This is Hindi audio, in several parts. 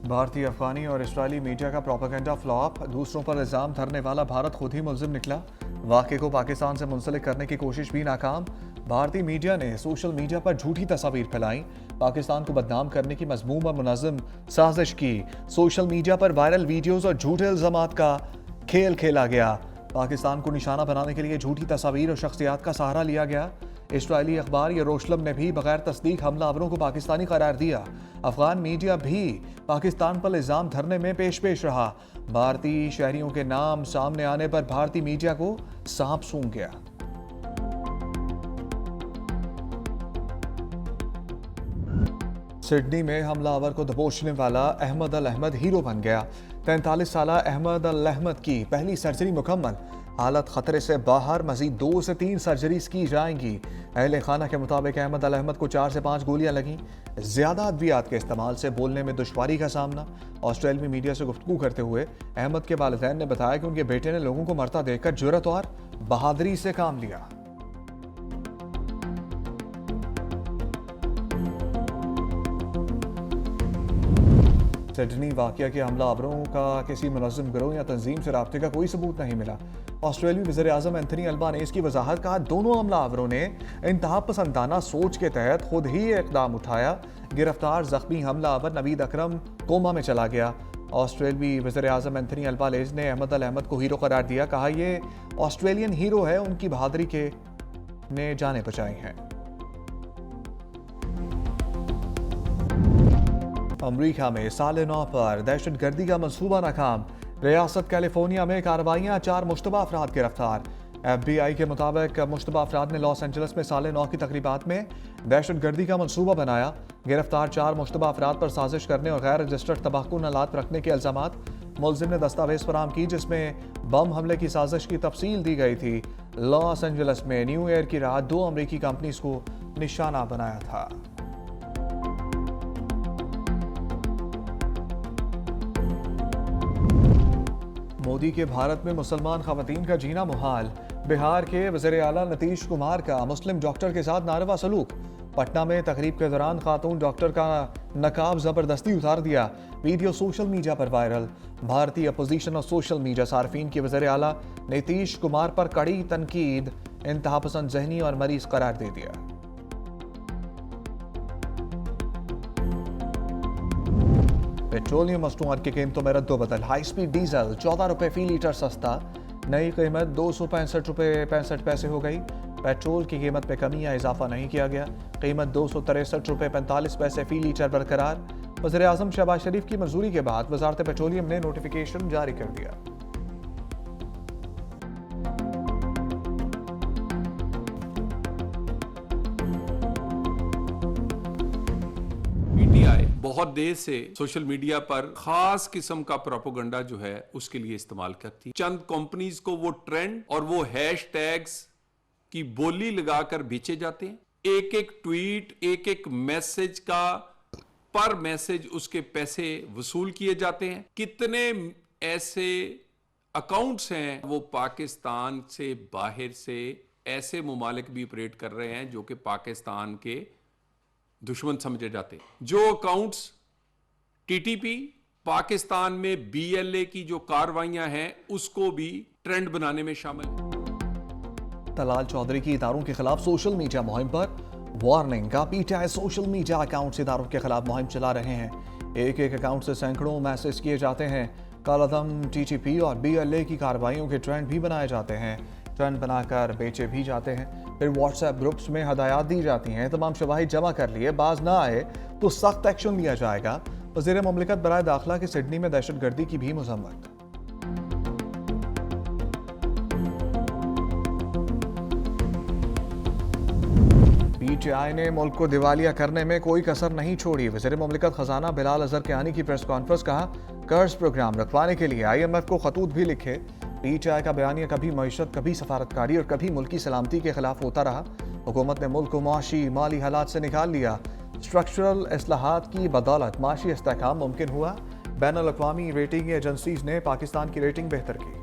भारतीय, अफगानी और इस्राएली मीडिया का प्रोपेगेंडा फ्लॉप, दूसरों पर इल्जाम धरने वाला भारत खुद ही मुलजिम निकला। वाक़े को पाकिस्तान से मुंसलिक करने की कोशिश भी नाकाम। भारतीय मीडिया ने सोशल मीडिया पर झूठी तस्वीर फैलाई, पाकिस्तान को बदनाम करने की मजमूम और मुनज़्ज़म साजिश की। सोशल मीडिया पर वायरल वीडियोज़ और झूठे इल्ज़ामात का खेल खेला गया। पाकिस्तान को निशाना बनाने के लिए झूठी तस्वीर और शख्सियात का सहारा लिया गया। इस्राएली अखबार यरूशलेम ने भी बगैर तस्दीक हमलावरों को पाकिस्तानी करार दिया। अफगान मीडिया भी पाकिस्तान पर इल्ज़ाम धरने में पेश रहा। भारतीय शहरियों के नाम सामने आने पर भारतीय मीडिया को सांप सूंघ गया। सिडनी में हमलावर को दबोचने वाला अहमद अल अहमद हीरो बन गया। 43 साल अहमद अल अहमद की पहली सर्जरी मुकम्मल, हालत खतरे से बाहर। मजीद 2 से 3 सर्जरीज की जाएंगी। अहले खाना के मुताबिक अहमद अल अहमद को 4 से 5 गोलियां लगीं। ज्यादा अद्वियात के इस्तेमाल से बोलने में दुश्वारी का सामना। ऑस्ट्रेलियाई मीडिया से गुफ्तगू करते हुए अहमद के वालिदैन ने बताया कि उनके बेटे ने लोगों को मरता देखकर जुर्रत और बहादुरी से काम लिया। सिडनी वाक़या के हमलावरों का किसी मुनज़्ज़म गिरोह या तंजीम से राब्ते का कोई सबूत नहीं मिला। ऑस्ट्रेलियाई वज़ीर आज़म एंथनी अल्बानीज़ की वजाहत, कहा दोनों हमलावरों ने इंतहा पसंदाना सोच के तहत खुद ही इक़दाम उठाया। गिरफ्तार ज़ख्मी हमलावर नवीद अकरम कोमा में चला गया। ऑस्ट्रेलियाई वज़ीर आज़म एंथनी अल्बानीज़ ने अहमद अल अहमद को हीरो करार दिया। कहा यह ऑस्ट्रेलियन हीरो है, उनकी बहादुरी के ने जाने बचाई हैं। अमरीका में साल 9 पर दहशतगर्दी का मंसूबा नाकाम। रियासत कैलिफोर्निया में कार्रवाइयां, 4 मुश्तबा अफराद गिरफ्तार। FBI के मुताबिक मुश्तबा अफराद ने लॉस एंजल्स में साल 9 की तकरीबात में दहशतगर्दी का मंसूबा बनाया। गिरफ्तार 4 मुश्तबा अफराद पर साजिश करने और गैर रजिस्टर्ड तंबाकू आलात रखने के इल्जामात। मुलजिम ने दस्तावेज फराम की जिसमें बम हमले की साजिश की तफसील दी गई थी। लॉस एंजल्स में न्यू ईयर की रात 2 अमरीकी कंपनीज को निशाना बनाया था। मोदी के भारत में मुसलमान खवातीन का जीना मुहाल। बिहार के वज़ीर आला नीतीश कुमार का मुस्लिम डॉक्टर के साथ नारवा सलूक। पटना में तकरीब के दौरान खातून डॉक्टर का नकाब जबरदस्ती उतार दिया। वीडियो सोशल मीडिया पर वायरल। भारतीय अपोजिशन और सोशल मीडिया सार्फिन की वज़ीर आला नीतीश कुमार पर कड़ी तनकीद, इंतहापसंद, ज़हनी और मरीज करार दे दिया। पेट्रोलियम मसनूआत की कीमतों में रद्दोबदल। हाई स्पीड डीजल 14 रुपये फी लीटर सस्ता, नई कीमत 265 रुपये 65 पैसे हो गई। पेट्रोल की कीमत में कमी या इजाफा नहीं किया गया। कीमत 263 रुपये 45 पैसे फी लीटर बरकरार। वज़ीर आज़म शहबाज शरीफ की मंजूरी के बाद वज़ारत पेट्रोलियम ने नोटिफिकेशन जारी कर दिया। बहुत देर से सोशल मीडिया पर खास किस्म का प्रोपेगेंडा जो है उसके लिए इस्तेमाल करती है। चंद कंपनीज को वो ट्रेंड और वो हैशटैग्स की बोली लगाकर बेचे जाते हैं। एक एक ट्वीट, एक एक मैसेज का पर मैसेज उसके पैसे वसूल किए जाते हैं। कितने ऐसे अकाउंट्स हैं वो पाकिस्तान से बाहर से ऐसे ममालिक भी ऑपरेट कर रहे हैं जो कि पाकिस्तान के दुश्मन समझे जाते हैं। जो अकाउंट्स टीटीपी पाकिस्तान में BLA की जो कार्रवाइयां हैं उसको भी ट्रेंड बनाने में शामिल है। तलाल चौधरी की इदारों के खिलाफ सोशल मीडिया मुहिम पर वार्निंग का। PTI सोशल मीडिया अकाउंट्स इदारों के खिलाफ मुहिम चला रहे हैं। एक एक अकाउंट से सैकड़ों मैसेज किए जाते हैं। कालादम, TTP और BLA की कार्रवाइयों के ट्रेंड भी बनाए जाते हैं। ट्रेंड बनाकर बेचे भी जाते हैं। फिर व्हाट्सएप ग्रुप्स में हदायत दी जाती हैं, तमाम शवाहिद जमा कर लिए, बाज ना आए तो सख्त एक्शन लिया जाएगा। वज़ीर मुमलिकत बराए दाखिला की सिडनी में दहशतगर्दी की भी मज़म्मत। PTI ने मुल्क को दिवालिया करने में कोई कसर नहीं छोड़ी। वज़ीर मुमलिकत खजाना बिलाल अज़हर कियानी की प्रेस कॉन्फ्रेंस, कहा कर्ज प्रोग्राम रखवाने के लिए IMF को खतूत भी लिखे। PTI का बयानिया कभी मईशत, कभी सफारतकारी और कभी मुल्की सलामती के खिलाफ होता रहा। हुकूमत ने मुल्क को मुआशी माली हालात से निकाल लिया। स्ट्रक्चरल इस्लाहात की बदौलत माशी इस्तेहकाम मुमकिन हुआ। बैनुल अक़वामी रेटिंग एजेंसीज ने पाकिस्तान की रेटिंग बेहतर की।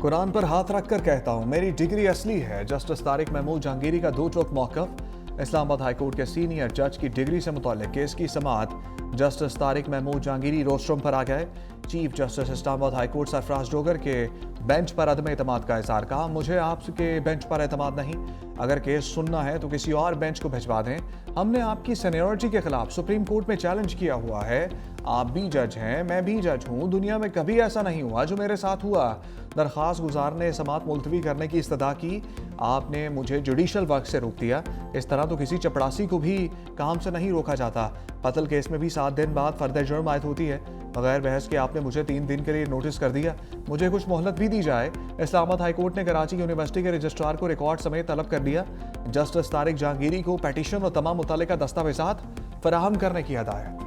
कुरान पर हाथ रखकर कहता हूं, मेरी डिग्री असली है। जस्टिस तारिक महमूद जहांगीरी का दो टोक मौक़िफ़। इस्लामाबाद हाईकोर्ट के सीनियर जज की डिग्री से मुताल्लिक केस की समाअत जस्टिस तारिक महमूद जहांगीरी रोस्ट्रम पर आ गए। Chief justice Islamabad high court Sarfaraz Dogar के बेंच पर अदम एतमाद का इज़हार। कहा, मुझे आपके बेंच पर एतमाद नहीं, अगर केस सुनना है तो किसी और बेंच को भिजवा दें। हमने आपकी सीनियरिटी के खिलाफ सुप्रीम कोर्ट में चैलेंज किया हुआ है। आप भी जज हैं, मैं भी जज हूँ, दुनिया में कभी ऐसा नहीं हुआ जो मेरे साथ हुआ। दरख्वास्त गुजार ने समाअत मुलतवी करने की इस्तदा की। आपने मुझे जुडिशल वर्क से रोक दिया। इस तरह तो किसी चपड़ासी को भी काम से नहीं रोका जाता। कत्ल केस में भी 7 दिन बाद फर्द जुर्म आयद होती है। बगैर बहस के आपने मुझे 3 दिन के लिए नोटिस कर दिया। मुझे कुछ मोहलत भी दी जाए। इस्लामाबाद हाईकोर्ट ने कराची यूनिवर्सिटी के रजिस्ट्रार को रिकॉर्ड समेत तलब कर दिया। जस्टिस तारिक जहांगीरी को पेटिशन और तमाम मुतल्लिका दस्तावेज़ात फराहम करने की हदायत।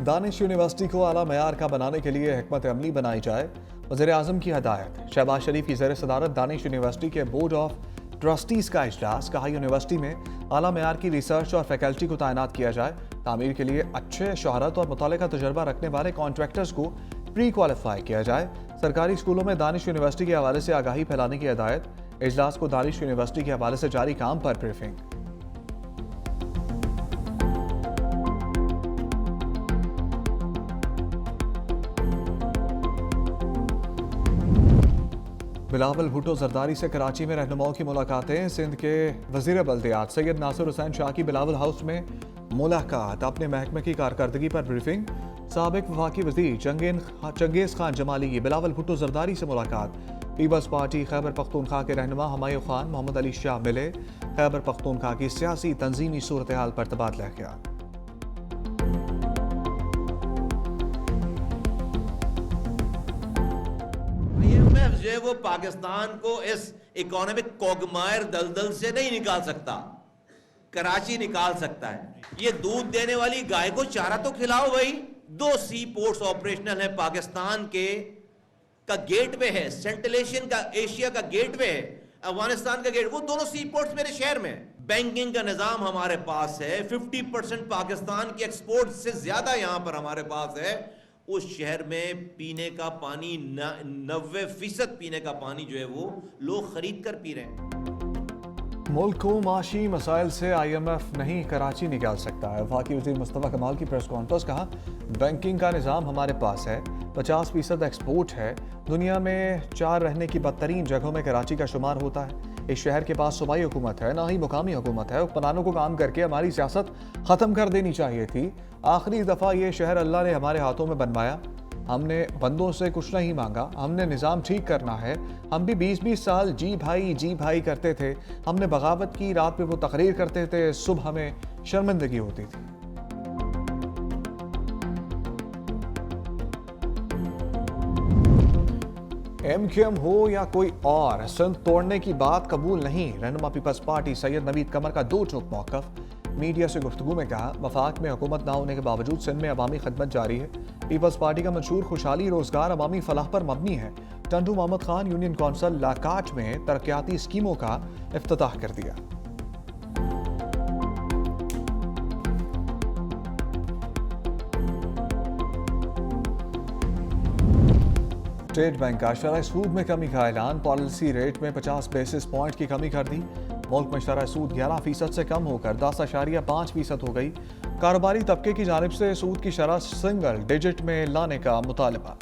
दानिश यूनिवर्सिटी को आला मयार का बनाने के लिए हिकमत अमली बनाई जाए, वज़ीर-ए-आज़म की हदायत। शहबाज शरीफ की ज़ेर सदारत दानिश यूनिवर्सिटी के बोर्ड ऑफ ट्रस्टीज़ का इजलास। कहा, यूनिवर्सिटी में आला मयार की रिसर्च और फैकल्टी को तैनात किया जाए। तामीर के लिए अच्छे शोहरत और मुतल्लिका तजुर्बा रखने वाले कॉन्ट्रैक्टर्स को प्री क्वालिफाई किया जाए। सरकारी स्कूलों में दानिश यूनिवर्सिटी के हवाले से आगाही फैलाने की हदायत। इजलास को दानिश यूनिवर्सिटी के हवाले से जारी काम पर ब्रीफिंग। बिलावल भुट्टो जरदारी से कराची में रहनुमाओं की मुलाकातें। सिंध के वजीर बल्दियात सैयद नासिर हुसैन शाह की बिलावल हाउस में मुलाकात। अपने महकमे की कारकर्दगी पर ब्रीफिंग। साबिक वफाकी वजीर चंगेज़ खान जमाली की बिलावल भुट्टो जरदारी से मुलाकात। पीपल्स पार्टी खैबर पख्तूनख्वा के रहनुमा हुमायूं खान मोहम्मद अली शाह मिले। खैबर पख्तूनख्वा की सियासी तंजीमी सूरत हाल पर तबादला किया। जो है वो पाकिस्तान को इस इकोनॉमिक कोगमायर दलदल से नहीं निकाल सकता, कराची निकाल सकता है। ये दूध देने वाली गाय को चारा तो खिलाओ भाई। 2 सी पोर्ट्स ऑपरेशनल है पाकिस्तान के, का गेटवे है, सेंट्रल एशियन का, एशिया का गेटवे है, अफगानिस्तान का गेट, वो दोनों सी पोर्ट्स मेरे शहर में। बैंकिंग का निजाम हमारे पास है। 50% पाकिस्तान की एक्सपोर्ट से ज्यादा यहां पर हमारे पास है। उस शहर में पीने का पानी 90% पीने का पानी जो है वो लोग खरीद कर पी रहे हैं। मुल्क को माशी मसाइल से IMF नहीं कराची निकाल सकता है। वफाकी वज़ीर मुस्तफ़ा कमाल की प्रेस कॉन्फ्रेंस। कहा, बैंकिंग का निज़ाम हमारे पास है, 50% एक्सपोर्ट है। दुनिया में 4 रहने की बदतरीन जगहों में कराची का शुमार होता है। इस शहर के पास सूबाई हुकूमत है, ना ही मुकामी हुकूमत है। हुक्मरानों को काम करके हमारी सियासत ख़त्म कर देनी चाहिए थी। आखिरी दफ़ा ये शहर अल्लाह ने हमारे हाथों में बनवाया। हमने बंदों से कुछ नहीं मांगा, हमने निज़ाम ठीक करना है। हम भी 20-20 साल जी भाई करते थे। हमने बगावत की, रात में वो तकरीर करते थे, सुबह हमें शर्मिंदगी होती थी। MQM हो या कोई और, सिंध तोड़ने की बात कबूल नहीं। रहनुमा पीपल्स पार्टी सैयद नवीद कमर का दो टोक मौक़िफ़। मीडिया से गुफ्तगू में कहा, वफाक में हुकूमत ना होने के बावजूद सिंध में अवामी खदमत जारी है। पीपल्स पार्टी का मंशूर खुशहाली, रोजगार, अवामी फलाह पर मबनी है। टंडू मोहम्मद खान यूनियन कौंसल लाकाट में तरक्याती स्कीमों का इफ्तिताह कर दिया। स्टेट बैंक का शरह सूद में कमी का ऐलान। पॉलिसी रेट में 50 बेसिस पॉइंट की कमी कर दी। मुल्क में शरह सूद 11% से कम होकर 10.5% हो गई। कारोबारी तबके की जानिब से सूद की शरह सिंगल डिजिट में लाने का मुतालबा।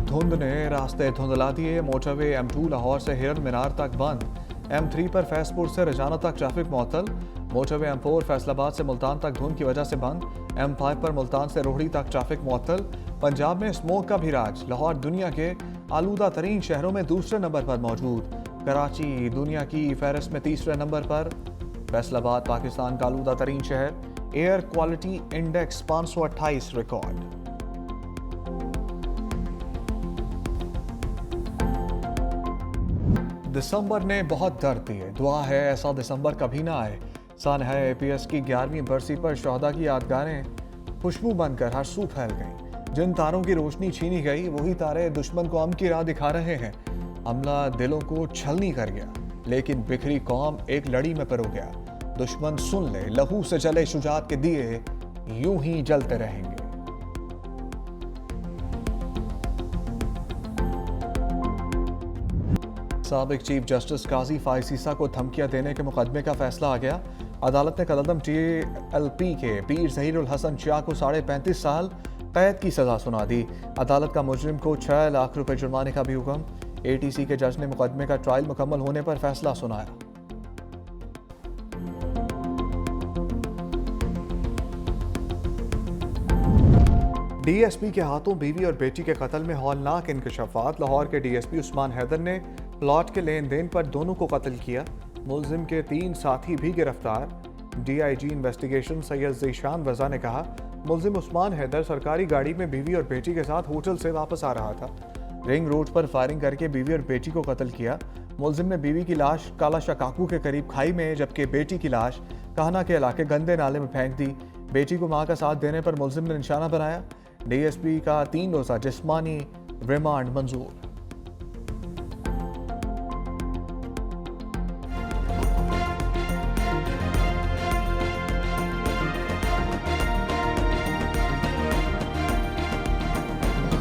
धुंध ने रास्ते धुंधला दिए। मोटरवे M2 लाहौर से हिरन मीनार तक बंद। M3 पर फैसपुर से रजाना तक ट्रैफिक मुअत्तल। मोटरवे M4 फैसलाबाद से मुल्तान तक धुंध की वजह से बंद। M5 पर मुल्तान से रोहड़ी तक ट्रैफिक मुअत्तल। पंजाब में स्मोक का भी राज। लाहौर दुनिया के आलूदा तरीन शहरों में दूसरे नंबर पर मौजूद। कराची दुनिया की फहरिस्त में तीसरे नंबर पर। फैसलाबाद पाकिस्तान का आलूदा तरीन शहर। Air quality index 528 record. दिसंबर ने बहुत दर्द दिए। दुआ है ऐसा दिसंबर कभी ना आए। सानहा APS की 11वीं बरसी पर शहदा की यादगारें खुशबू बनकर हर सू फैल गईं। जिन तारों की रोशनी छीनी गई, वही तारे दुश्मन को अम की राह दिखा रहे हैं। हमला दिलों को छलनी कर गया, लेकिन बिखरी कौम एक लड़ी में पिरो गया। दुश्मन सुन ले, लहू से जले शुजात के दिए यूं ही जलते रहेंगे। साबिक चीफ जस्टिस काजी फाइज ईसा को धमकियां देने के मुकदमे का फैसला आ गया। अदालत ने कलअदम TLP के पीर ज़हीरुल हसन शाह को 35.5 साल कैद की सजा सुना दी। अदालत का मुजरिम को 6 लाख रुपए जुर्माने का भी हुक्म। ATC के जज ने मुकदमे का ट्रायल मुकम्मल होने पर फैसला सुनाया। DSP के हाथों बीवी और बेटी के कत्ल में हौलनाक इंकशाफात। लाहौर के DSP उस्मान हैदर ने प्लॉट के लेन देन पर दोनों को कत्ल किया। मुलजिम के 3 साथी भी गिरफ्तार। DIG इन्वेस्टिगेशन सैयद ज़ीशान वज़ा ने कहा, मुलजिम उस्मान हैदर सरकारी गाड़ी में बीवी और बेटी के साथ होटल से वापस आ रहा था। रिंग रोड पर फायरिंग करके बीवी और बेटी को कत्ल किया। मुलजिम ने बीवी की लाश काला शकाकू के करीब खाई में, जबकि बेटी की लाश काहना के इलाके गंदे नाले में फेंक दी। बेटी को मां का साथ देने पर मुलजिम ने निशाना बनाया। DSP का 3 रोज़ा जिस्मानी रिमांड मंजूर।